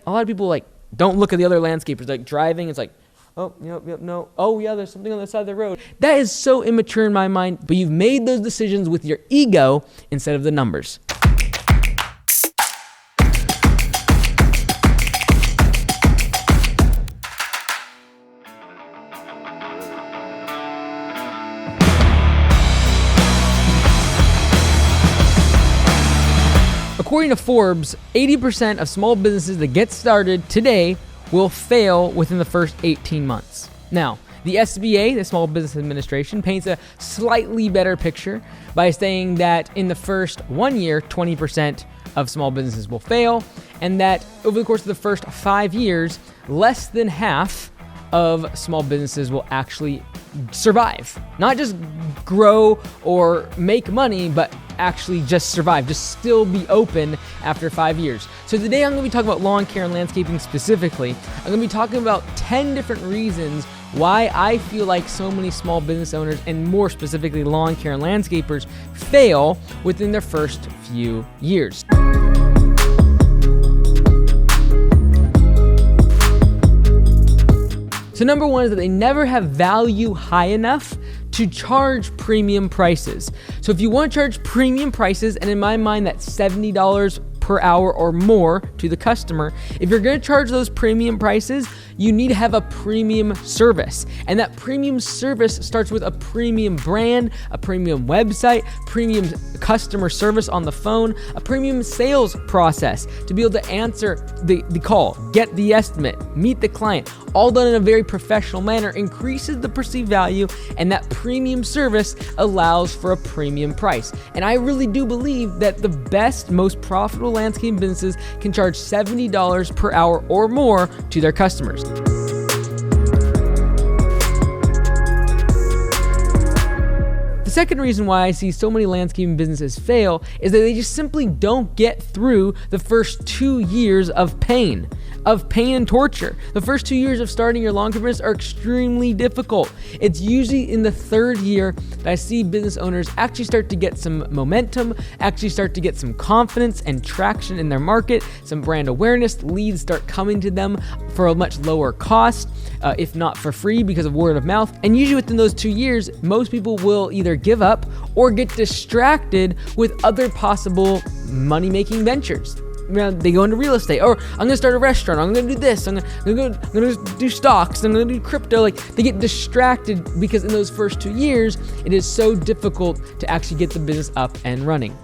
a lot of people like don't look at the other landscapers. Like driving, it's like, oh, yep, no. Oh, yeah, there's something on the side of the road. That is so immature in my mind, but you've made those decisions with your ego instead of the numbers. According to Forbes, 80% of small businesses that get started today will fail within the first 18 months. Now, the SBA, the Small Business Administration, paints a slightly better picture by saying that in the first 1 year, 20% of small businesses will fail, and that over the course of the first 5 years, less than half of small businesses will actually survive. Not just grow or make money, but actually just survive, just still be open after 5 years. So today I'm going to be talking about lawn care and landscaping specifically. I'm going to be talking about 10 different reasons why I feel like so many small business owners, and more specifically lawn care and landscapers, fail within their first few years. So number one is that they never have value high enough to charge premium prices. So if you want to charge premium prices, and in my mind that's $70 per hour or more to the customer, if you're going to charge those premium prices, you need to have a premium service. And that premium service starts with a premium brand, a premium website, premium customer service on the phone, a premium sales process to be able to answer the call, get the estimate, meet the client, all done in a very professional manner, increases the perceived value, and that premium service allows for a premium price. And I really do believe that the best, most profitable landscape businesses can charge $70 per hour or more to their customers. The second reason why I see so many landscaping businesses fail is that they just simply don't get through the first 2 years of pain and torture. The first 2 years of starting your lawn care business are extremely difficult. It's usually in the third year that I see business owners actually start to get some momentum, actually start to get some confidence and traction in their market, some brand awareness, leads start coming to them for a much lower cost, if not for free because of word of mouth. And usually within those 2 years, most people will either give up or get distracted with other possible money-making ventures. They go into real estate, or I'm going to start a restaurant, I'm going to do this, I'm going to do stocks, I'm going to do crypto. Like, they get distracted because in those first 2 years, it is so difficult to actually get the business up and running.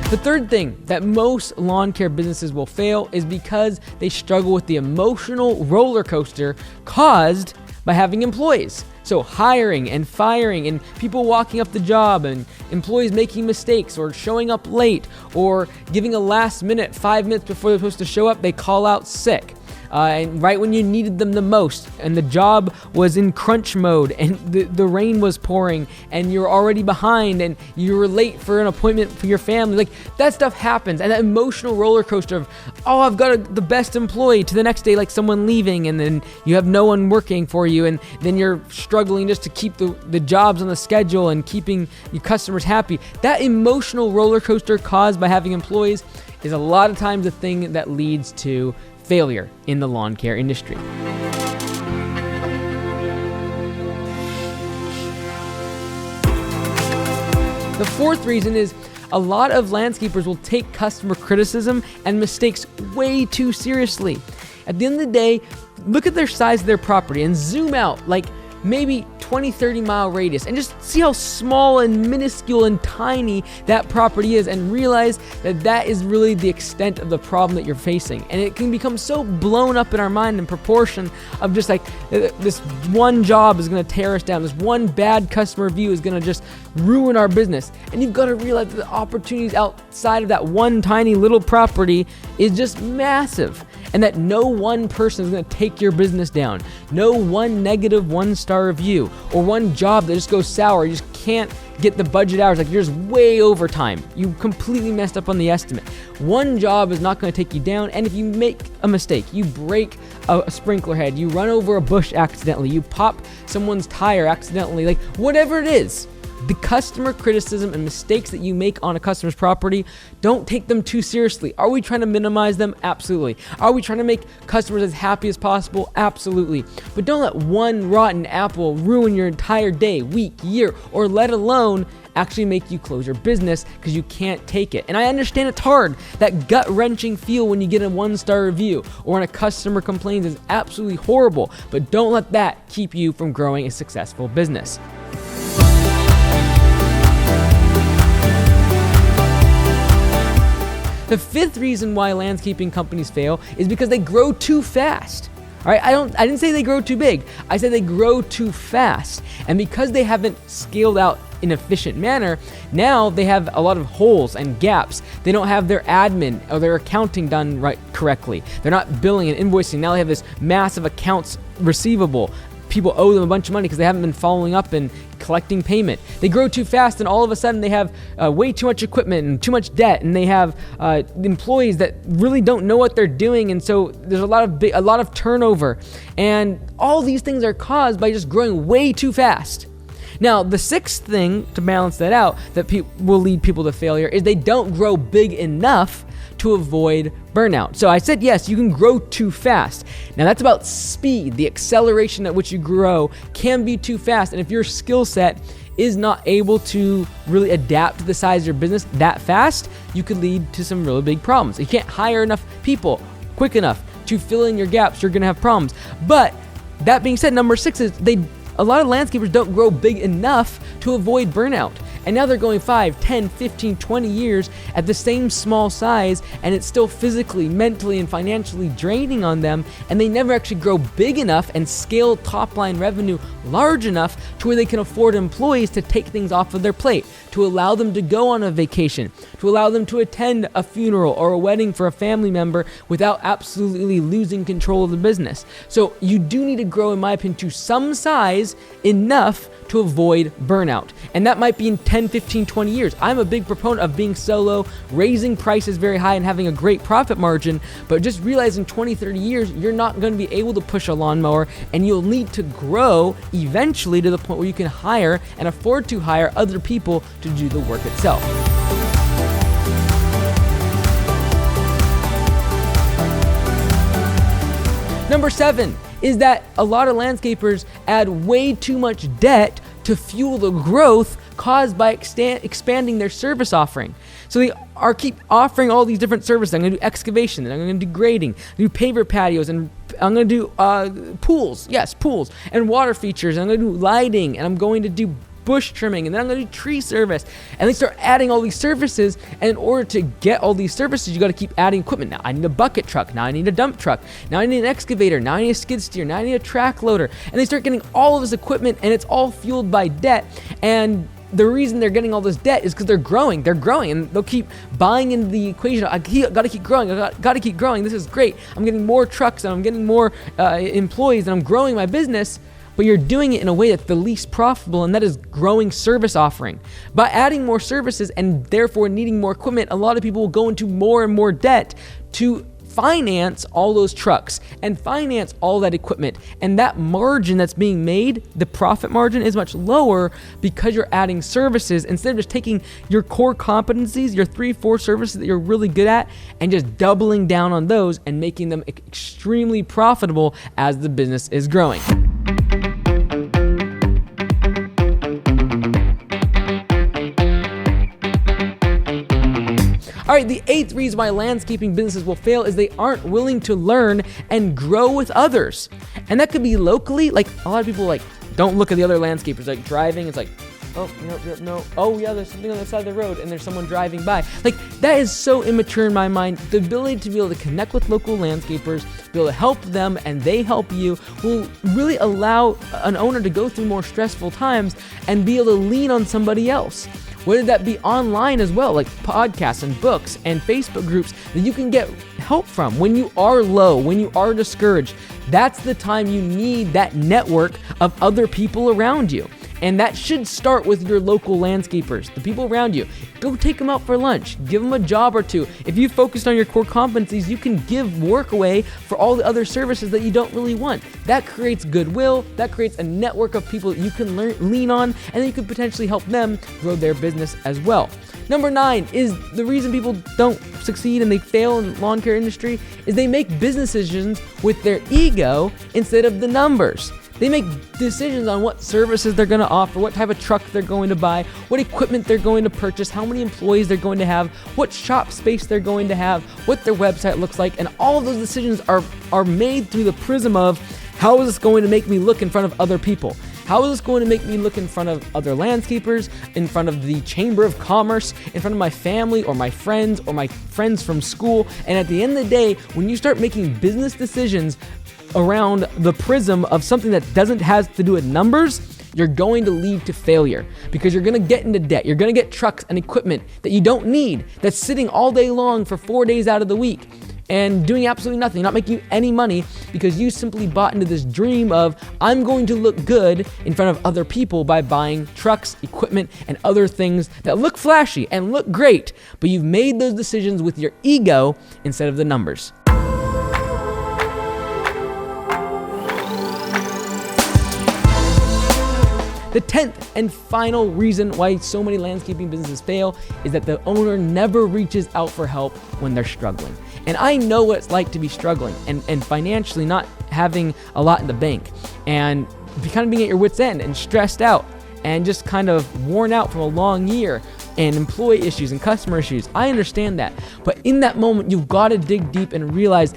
The third thing that most lawn care businesses will fail is because they struggle with the emotional roller coaster caused by having employees. So hiring and firing and people walking up the job and employees making mistakes or showing up late or giving a last minute, 5 minutes before they're supposed to show up, they call out sick. And right when you needed them the most, and the job was in crunch mode, and the rain was pouring, and you're already behind, and you were late for an appointment for your family. Like, that stuff happens, and that emotional roller coaster of, oh, I've got the best employee, to the next day, like someone leaving, and then you have no one working for you, and then you're struggling just to keep the jobs on the schedule and keeping your customers happy. That emotional roller coaster caused by having employees is a lot of times the thing that leads to failure in the lawn care industry. The fourth reason is a lot of landscapers will take customer criticism and mistakes way too seriously. At the end of the day, look at their size of their property and zoom out like maybe 20-30 mile radius and just see how small and minuscule and tiny that property is, and realize that that is really the extent of the problem that you're facing. And it can become so blown up in our mind in proportion of just like this one job is going to tear us down, this one bad customer review is going to just ruin our business. And you've got to realize that the opportunities outside of that one tiny little property is just massive, and that no one person is going to take your business down. No one negative 1-star review or one job that just goes sour. You just can't get the budget hours. Like, you're just way over time. You completely messed up on the estimate. One job is not going to take you down. And if you make a mistake, you break a sprinkler head, you run over a bush accidentally, you pop someone's tire accidentally, like whatever it is, the customer criticism and mistakes that you make on a customer's property, don't take them too seriously. Are we trying to minimize them? Absolutely. Are we trying to make customers as happy as possible? Absolutely. But don't let one rotten apple ruin your entire day, week, year, or let alone actually make you close your business because you can't take it. And I understand it's hard. That gut-wrenching feel when you get a 1-star review or when a customer complains is absolutely horrible, but don't let that keep you from growing a successful business. The fifth reason why landscaping companies fail is because they grow too fast. All right, I didn't say they grow too big. I said they grow too fast. And because they haven't scaled out in an efficient manner, now they have a lot of holes and gaps. They don't have their admin or their accounting done correctly. They're not billing and invoicing. Now they have this massive accounts receivable. People owe them a bunch of money because they haven't been following up and collecting payment. They grow too fast, and all of a sudden they have way too much equipment and too much debt, and they have employees that really don't know what they're doing, and so there's a lot of turnover. And all these things are caused by just growing way too fast. Now, the sixth thing to balance that out that will lead people to failure is they don't grow big enough to avoid burnout. So I said, yes, you can grow too fast. Now that's about speed. The acceleration at which you grow can be too fast. And if your skill set is not able to really adapt to the size of your business that fast, you could lead to some really big problems. You can't hire enough people quick enough to fill in your gaps. You're going to have problems. But that being said, number 6 is a lot of landscapers don't grow big enough to avoid burnout. And now they're going 5, 10, 15, 20 years at the same small size, and it's still physically, mentally, and financially draining on them, and they never actually grow big enough and scale top-line revenue large enough to where they can afford employees to take things off of their plate, to allow them to go on a vacation, to allow them to attend a funeral or a wedding for a family member without absolutely losing control of the business. So you do need to grow, in my opinion, to some size enough to avoid burnout. And that might be in 10, 15, 20 years. I'm a big proponent of being solo, raising prices very high and having a great profit margin, but just realize in 20, 30 years, you're not going to be able to push a lawnmower, and you'll need to grow eventually to the point where you can hire and afford to hire other people to do the work itself. Number 7 is that a lot of landscapers add way too much debt to fuel the growth caused by expanding their service offering. So they keep offering all these different services. I'm going to do excavation, and I'm going to do grading, do paver patios, and I'm going to do pools, and water features, and I'm going to do lighting, and I'm going to do bush trimming, and then I'm going to do tree service. And they start adding all these services, and in order to get all these services, you got to keep adding equipment. Now I need a bucket truck, now I need a dump truck, now I need an excavator, now I need a skid steer, now I need a track loader. And they start getting all of this equipment, and it's all fueled by debt. And the reason they're getting all this debt is because they're growing, and they'll keep buying into the equation. I got to keep growing. I got to keep growing. This is great. I'm getting more trucks, and I'm getting more employees, and I'm growing my business. But you're doing it in a way that's the least profitable, and that is growing service offering. By adding more services and therefore needing more equipment, a lot of people will go into more and more debt to finance all those trucks and finance all that equipment. And that margin that's being made, the profit margin, is much lower because you're adding services instead of just taking your core competencies, your 3-4 services that you're really good at, and just doubling down on those and making them extremely profitable as the business is growing. All right, the 8th reason why landscaping businesses will fail is they aren't willing to learn and grow with others. And that could be locally. Like, a lot of people don't look at the other landscapers. Like, driving, it's like, oh, no. Oh, yeah, there's something on the side of the road, and there's someone driving by. Like, that is so immature in my mind. The ability to be able to connect with local landscapers, be able to help them, and they help you, will really allow an owner to go through more stressful times and be able to lean on somebody else. Whether that be online as well, like podcasts and books and Facebook groups that you can get help from when you are low, when you are discouraged. That's the time you need that network of other people around you. And that should start with your local landscapers, the people around you. Go take them out for lunch, give them a job or two. If you focused on your core competencies, you can give work away for all the other services that you don't really want. That creates goodwill, that creates a network of people that you can lean on, and then you can potentially help them grow their business as well. Number 9 is the reason people don't succeed and they fail in the lawn care industry is they make business decisions with their ego instead of the numbers. They make decisions on what services they're going to offer, what type of truck they're going to buy, what equipment they're going to purchase, how many employees they're going to have, what shop space they're going to have, what their website looks like, and all of those decisions are made through the prism of how is this going to make me look in front of other people? How is this going to make me look in front of other landscapers, in front of the Chamber of Commerce, in front of my family or my friends from school? And at the end of the day, when you start making business decisions around the prism of something that doesn't have to do with numbers, you're going to lead to failure because you're going to get into debt. You're going to get trucks and equipment that you don't need, that's sitting all day long for 4 days out of the week and doing absolutely nothing, not making you any money because you simply bought into this dream of I'm going to look good in front of other people by buying trucks, equipment, and other things that look flashy and look great, but you've made those decisions with your ego instead of the numbers. The 10th and final reason why so many landscaping businesses fail is that the owner never reaches out for help when they're struggling. And I know what it's like to be struggling and financially not having a lot in the bank and kind of being at your wit's end and stressed out and just kind of worn out from a long year and employee issues and customer issues. I understand that. But in that moment, you've got to dig deep and realize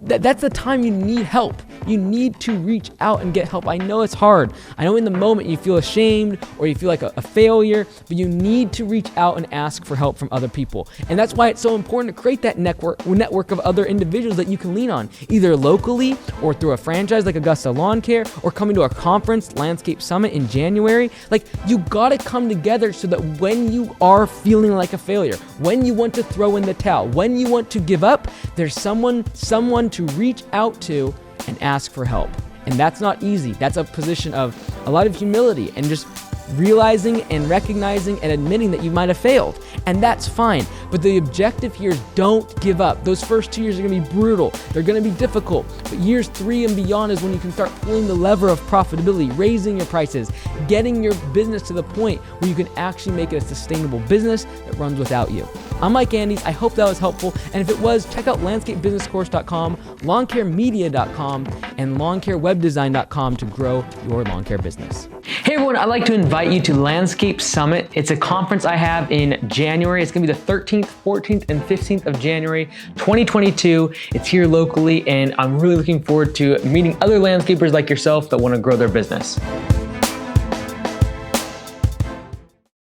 that's the time you need help. You need to reach out and get help. I know it's hard. I know in the moment you feel ashamed or you feel like a failure, but you need to reach out and ask for help from other people. And that's why it's so important to create that network of other individuals that you can lean on, either locally or through a franchise like Augusta Lawn Care or coming to our conference, Landscape Summit in January. Like, you gotta come together so that when you are feeling like a failure, when you want to throw in the towel, when you want to give up, there's someone to reach out to and ask for help. And that's not easy. That's a position of a lot of humility and just realizing and recognizing and admitting that you might have failed. And that's fine. But the objective here is don't give up. Those first 2 years are going to be brutal. They're going to be difficult. But years 3 and beyond is when you can start pulling the lever of profitability, raising your prices, getting your business to the point where you can actually make it a sustainable business that runs without you. I'm Mike Andes. I hope that was helpful. And if it was, check out landscapebusinesscourse.com, lawncaremedia.com, and lawncarewebdesign.com to grow your lawn care business. Hey everyone, I'd like to invite you to Landscape Summit. It's a conference I have in January. It's gonna be the 13th, 14th, and 15th of January, 2022. It's here locally, and I'm really looking forward to meeting other landscapers like yourself that wanna grow their business.